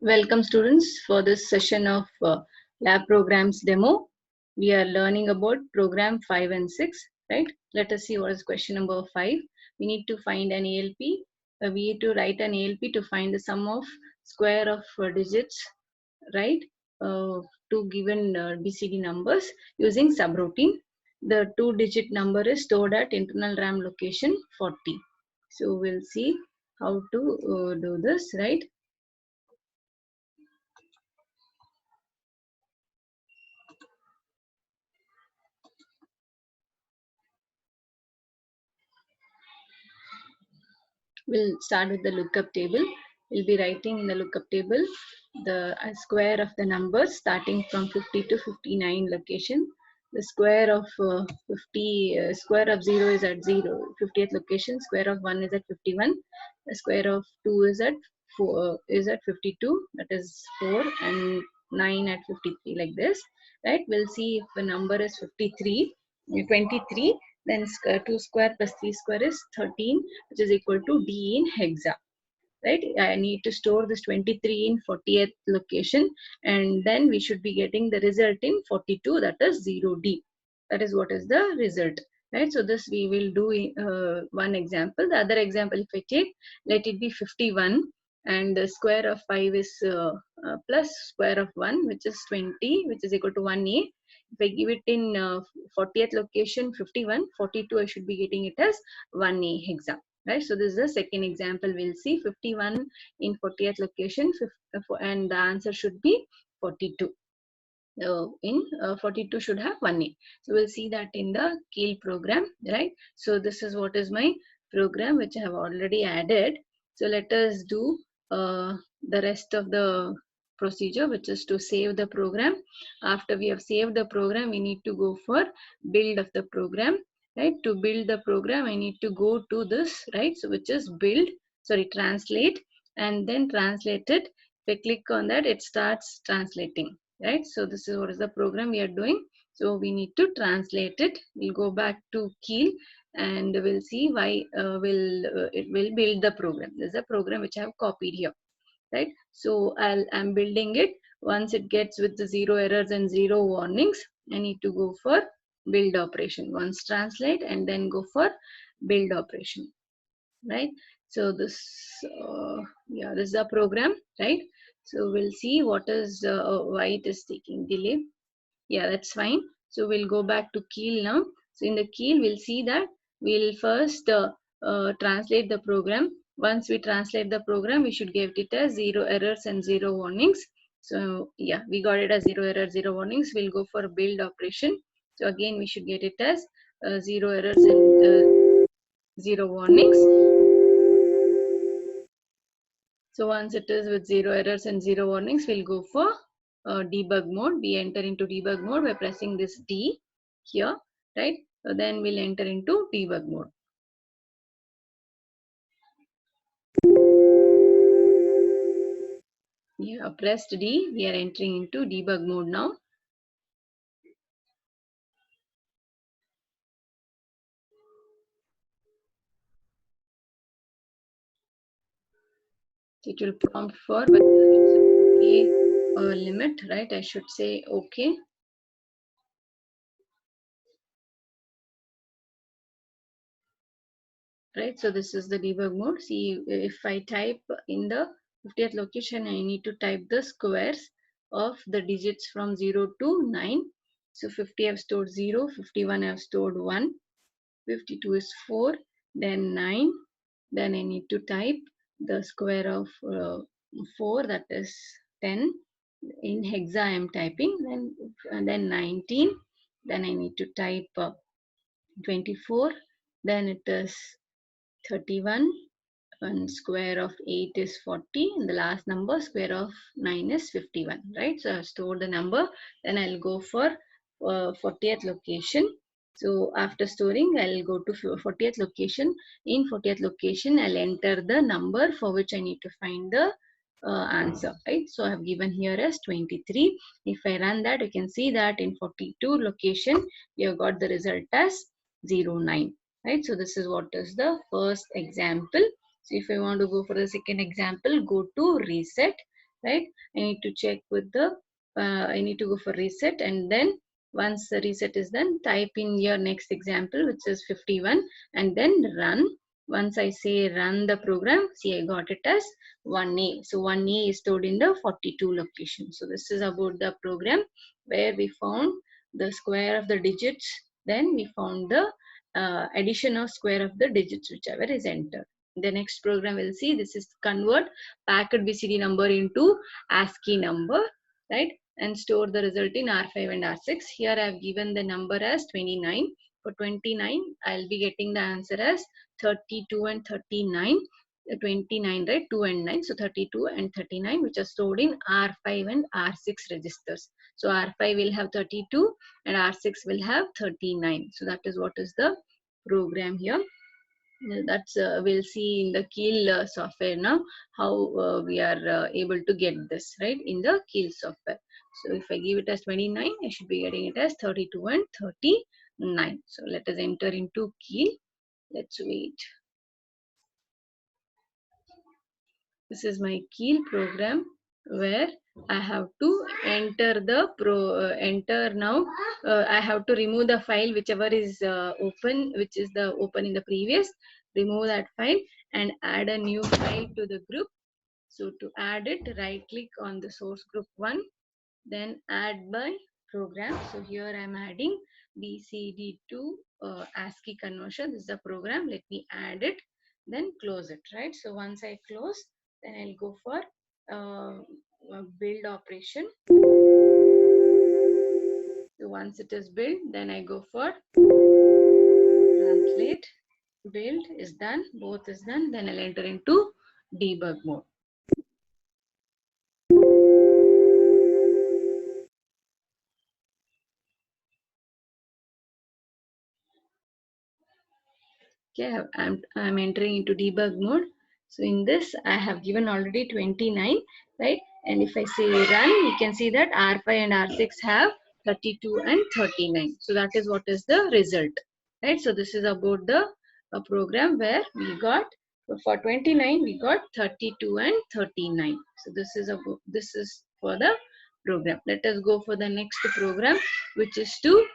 Welcome students for this session of lab programs demo. We are learning about program 5 and 6, right? Let us see what is question number 5. We need to find an ALP. We need to write an ALP to find the sum of square of digits, right? Two given BCD numbers using subroutine. The 2-digit number is stored at internal RAM location 40. So we'll see how to do this, right? We'll start with the lookup table. We'll be writing in the lookup table the square of the numbers starting from 50 to 59 location. The square of square of 0 is at 50th location. Square of 1 is at 51. The square of 2 is at 4 is at 52. That is 4 and 9 at 53 like this. Right? We'll see if the number is 23, then 2 square plus 3 square is 13, which is equal to D in hexa. Right? I need to store this 23 in 40th location, and then we should be getting the result in 42, that is 0D. That is what is the result. Right? So this we will do one example. The other example, if I take, let it be 51, and the square of 5 is plus square of 1, which is 20, which is equal to 1A. If I give it in 40th location 51, 42, I should be getting it as 1A hexa. Right? So this is the second example. We'll see 51 in 40th location, and the answer should be 42. In 42 should have 1A. So we'll see that in the Keil program, right? So this is what is my program, which I have already added. So let us do the rest of the procedure, which is to save the program. After we have saved the program, we need to go for build of the program, right? To build the program, I need to go to this, right? So which is translate, and then translate it. If I click on that, it starts translating. Right? So this is what is the program we are doing. So we need to translate it. We'll go back to Keil and we'll see why it will build the program. This is a program which I have copied here. Right? So I'm building it. Once it gets with the 0 errors and 0 warnings, I need to go for build operation. Once translate and then go for build operation. Right? So this this is the program, right? So we'll see what is why it is taking delay. Yeah, that's fine. So we'll go back to Keil now. So in the Keil, we'll see that we'll first translate the program. Once we translate the program, we should give it as 0 errors and 0 warnings. So yeah, we got it as 0 errors, 0 warnings. We'll go for build operation. So again, we should get it as 0 errors and 0 warnings. So once it is with 0 errors and 0 warnings, we'll go for debug mode. We enter into debug mode by pressing this D here, right? So then we'll enter into debug mode. Yeah, pressed D. We are entering into debug mode now. It will prompt for okay limit, right? I should say okay. Right, so this is the debug mode. See, if I type in the 50th location, I need to type the squares of the digits from 0 to 9. So 50 I've stored 0, 51 I've stored 1, 52 is 4, then 9, then I need to type the square of 4, that is 10. In hexa I am typing, then 19, then I need to type 24, then it is 31, and square of 8 is 40, and the last number square of 9 is 51, right? So I've stored the number, then I'll go for 40th location. So after storing, I'll go to 40th location. In 40th location, I'll enter the number for which I need to find the answer, right? So I have given here as 23. If I run that, you can see that in 42 location, we have got the result as 09. Right? So this is what is the first example. So if I want to go for the second example, go to reset. right? I need to check with the, I need to go for reset, and then once the reset is done, type in your next example, which is 51, and then run. Once I say run the program, see I got it as 1A. So 1A is stored in the 42 location. So this is about the program where we found the square of the digits, then we found the addition of square of the digits whichever is entered. The next program we'll see, this is convert packed BCD number into ASCII number, right? And store the result in R5 and R6. Here I have given the number as 29. For 29, I'll be getting the answer as 32 and 39. 29, right? 2 and 9. So 32 and 39, which are stored in R5 and R6 registers. So R5 will have 32 and R6 will have 39. So that is what is the program here. That's we'll see in the Keel software now how we are able to get this, right, in the Keel software. So if I give it as 29, I should be getting it as 32 and 39. So let us enter into Keel. Let's wait. This is my Keel program where I have to enter the enter now. I have to remove the file whichever is open, which is the open in the previous. Remove that file and add a new file to the group. So to add it, right click on the source group 1, then add by program. So here I am adding BCD2 ASCII conversion. This is the program. Let me add it, then close it, right? So once I close, then I'll go for build operation. So once it is built, then I go for translate. Build is done, both is done. Then I'll enter into debug mode. Okay, I'm entering into debug mode. So in this, I have given already 29, right? And if I say run, you can see that R5 and R6 have 32 and 39. So that is what is the result, right? So this is about the program where we got, for 29, we got 32 and 39. So this is about, this is for the program. Let us go for the next program, which is to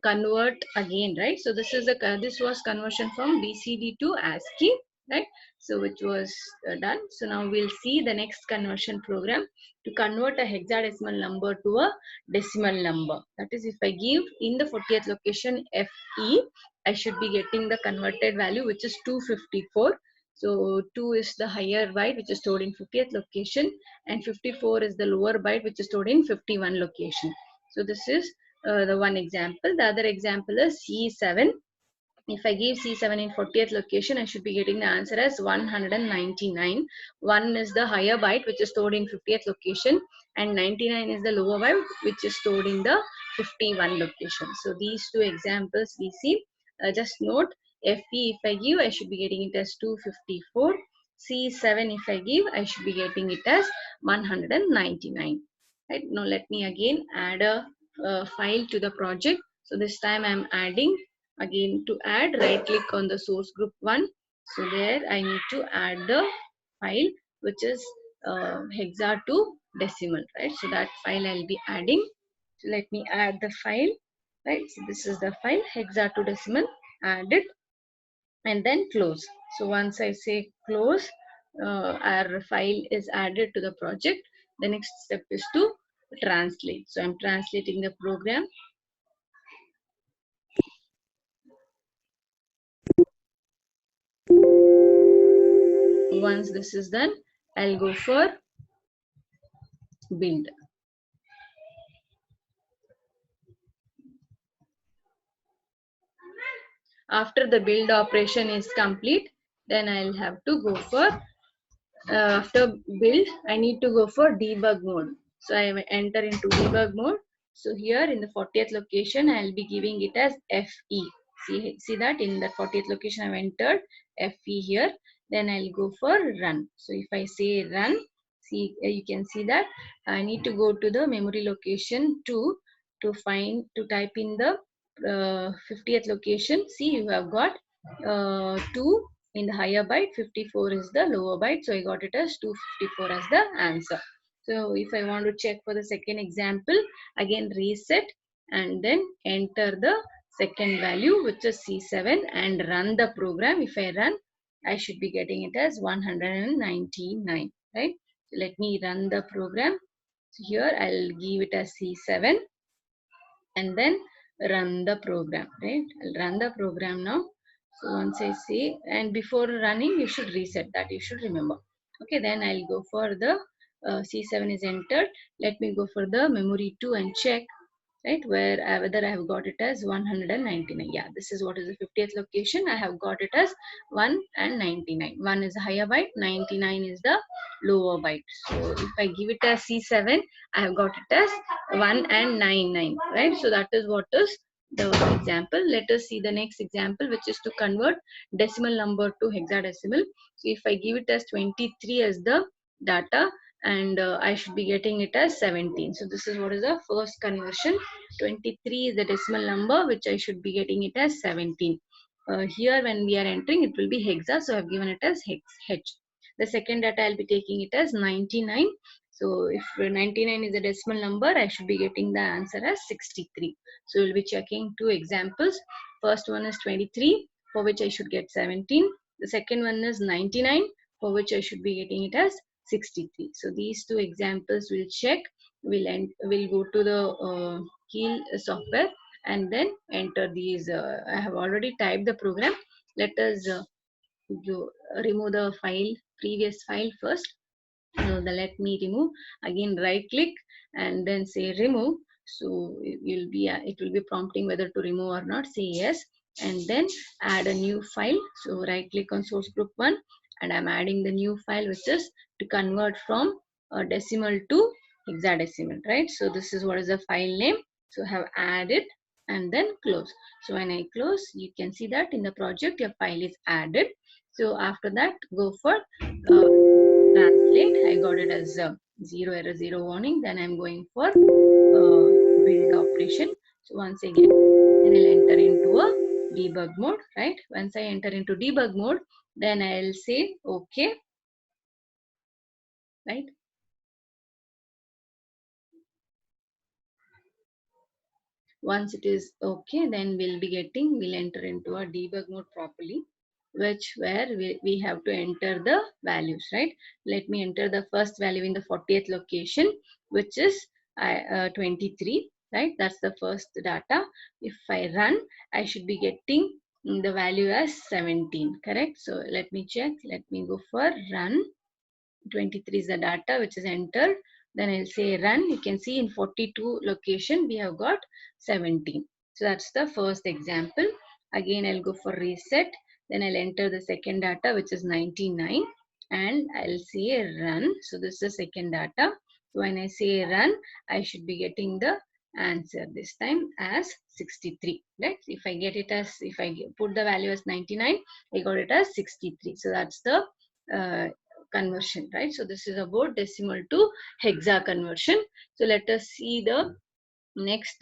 convert again, right? So this is a, this was conversion from BCD to ASCII, right? So which was done. So now we'll see the next conversion program to convert a hexadecimal number to a decimal number. That is, if I give in the 40th location FE, I should be getting the converted value, which is 254. So 2 is the higher byte, which is stored in 50th location, and 54 is the lower byte, which is stored in 51 location. So this is the one example. The other example is C7. If I give C7 in 40th location, I should be getting the answer as 199. 1 is the higher byte, which is stored in 50th location, and 99 is the lower byte, which is stored in the 51 location. So these two examples we see. Just note, FE if I give, I should be getting it as 254. C7 if I give, I should be getting it as 199. Right, now let me again add a file to the project. So this time I am adding, again to add, right click on the source group 1. So there I need to add the file, which is hexa to decimal, right? So that file I'll be adding. So let me add the file, right? So this is the file, hexa to decimal. Add it and then close. So once I say close, our file is added to the project. The next step is to translate. So I'm translating the program. Once this is done, I'll go for build. After the build operation is complete, then I'll have to go for, after build, I need to go for debug mode. So I will enter into debug mode. So here in the 40th location, I'll be giving it as FE. See that in the 40th location, I've entered FE here. Then I'll go for run. So if I say run, see, you can see that I need to go to the memory location 2 to find, to type in the 50th location. See, you have got 2 in the higher byte, 54 is the lower byte. So I got it as 254 as the answer. So if I want to check for the second example, again reset and then enter the second value, which is C7, and run the program. If I run, I should be getting it as 199, right? So let me run the program. So here I'll give it as C7 and then run the program, right? I'll run the program now. So once I say, and before running, you should reset that, you should remember. Okay, then I'll go for the C7 is entered. Let me go for the memory 2 and check, right, where whether I have got it as 199. Yeah, this is what is the 50th location. I have got it as 1 and 99. 1 is a higher byte, 99 is the lower byte. So if I give it as C7, I have got it as 1 and 99, right? So that is what is the example. Let us see the next example, which is to convert decimal number to hexadecimal. So if I give it as 23 as the data, and I should be getting it as 17. So this is what is the first conversion. 23 is the decimal number, which I should be getting it as 17. Here when we are entering, it will be hexa, so I have given it as H. The second data I'll be taking it as 99. So if 99 is a decimal number, I should be getting the answer as 63. So we'll be checking two examples. First one is 23, for which I should get 17. The second one is 99, for which I should be getting it as 63. So these two examples we'll check. We'll go to the Keel software and then enter these. I have already typed the program. Let us remove the previous file first. So let me remove. Again, right click and then say remove. So it will be prompting whether to remove or not. Say yes, and then add a new file. So right click on source group 1, and I'm adding the new file, which is to convert from decimal to hexadecimal, right? So this is what is the file name. So have added and then close. So when I close, you can see that in the project your file is added. So after that, go for translate. I got it as 0 error 0 warning. Then I'm going for build operation. So once again, then I'll enter into a debug mode, right? Once I enter into debug mode, then I'll say okay, right? Once it is okay, then we'll enter into a debug mode properly, where we have to enter the values, right? Let me enter the first value in the 40th location, which is 23, right? That's the first data. If I run, I should be getting the value as 17, correct? So let me check. Let me go for run. 23 is the data which is entered. Then I'll say run. You can see in 42 location we have got 17. So that's the first example. Again, I'll go for reset. Then I'll enter the second data, which is 99, and I'll say run. So this is the second data. So when I say run, I should be getting the answer this time as 63, right? If I put the value as 99, I got it as 63. So that's the conversion, right? So this is about decimal to hexa conversion. So let us see the next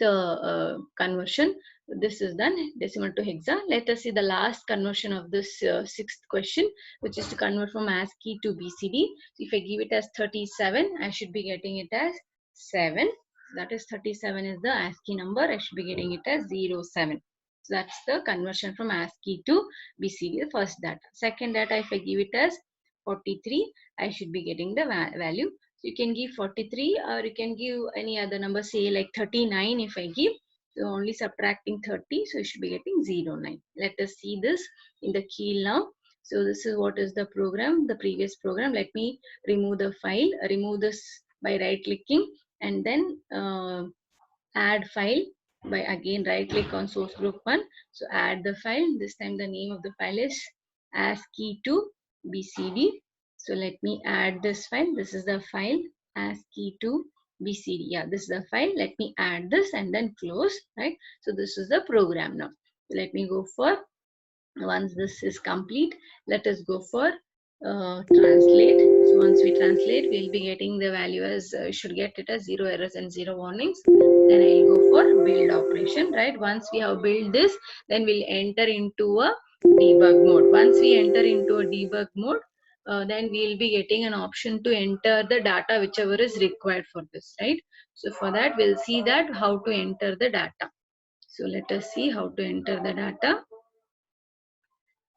conversion. This is done, decimal to hexa. Let us see the last conversion of this sixth question, which is to convert from ASCII to BCD. So if I give it as 37, I should be getting it as 7. That is 37 is the ASCII number. I should be getting it as 07. So that's the conversion from ASCII to BCD, the first data. Second data, if I give it as 43, I should be getting the value. So you can give 43 or you can give any other number, say like 39 if I give. So only subtracting 30, so you should be getting 09. Let us see this in the Keel now. So this is what is the program, the previous program. Let me remove the file, remove this by right clicking and then add file by again right click on source group 1. So add the file. This time the name of the file is ASCII to BCD. So let me add this file. This is the file ASCII to BCD. Yeah, this is the file. Let me add this and then close, right? So this is the program now. So let me go for, once this is complete, let us go for translate. So once we translate, we'll be getting the value as should get it as 0 errors and 0 warnings. Then I'll go for build operation, right? Once we have built this, then we'll enter into a debug mode. Once we enter into a debug mode, then we'll be getting an option to enter the data whichever is required for this, right? So for that, we'll see that how to enter the data. So let us see how to enter the data.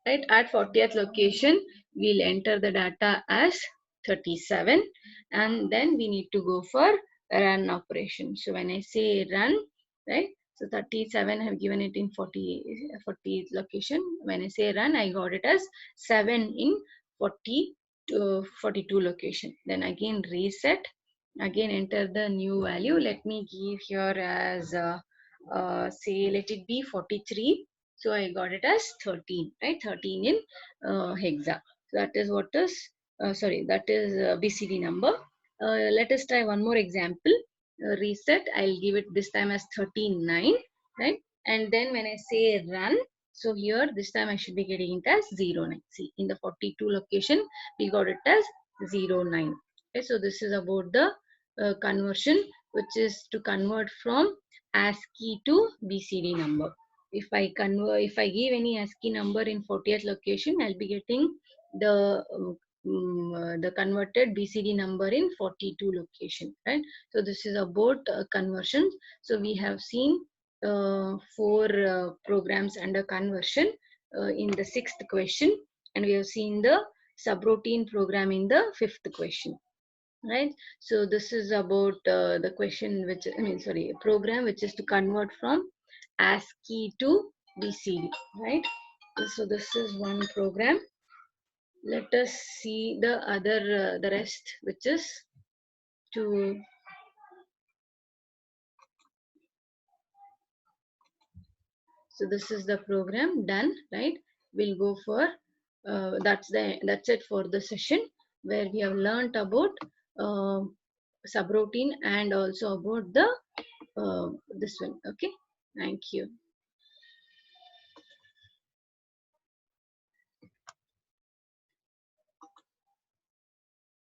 Right, at 40th location, we'll enter the data as 37, and then we need to go for run operation. So when I say run, right, so 37 I have given it in 40th location. When I say run, I got it as 7 in 42 location. Then again reset, again enter the new value. Let me give here as say let it be 43. So I got it as 13, right? 13 in hexa. So that is what is, sorry, that is BCD number. Let us try one more example. Reset, I'll give it this time as 13.9, right? And then when I say run, so here this time I should be getting it as 09. See, in the 42 location, we got it as 09. Okay, so this is about the conversion, which is to convert from ASCII to BCD number. If I convert, if I give any ASCII number in 40th location, I'll be getting the converted BCD number in 42 location, right? So this is about conversions. So we have seen 4 programs under conversion in the 6th question, and we have seen the subroutine program in the 5th question. Right, so this is about the question which program which is to convert from ASCII to BCD, right? So this is one program. Let us see the other the rest, which is to so this is the program done, right? We'll go for that's it for the session where we have learned about uh, subroutine and also about the this one. Okay, thank you.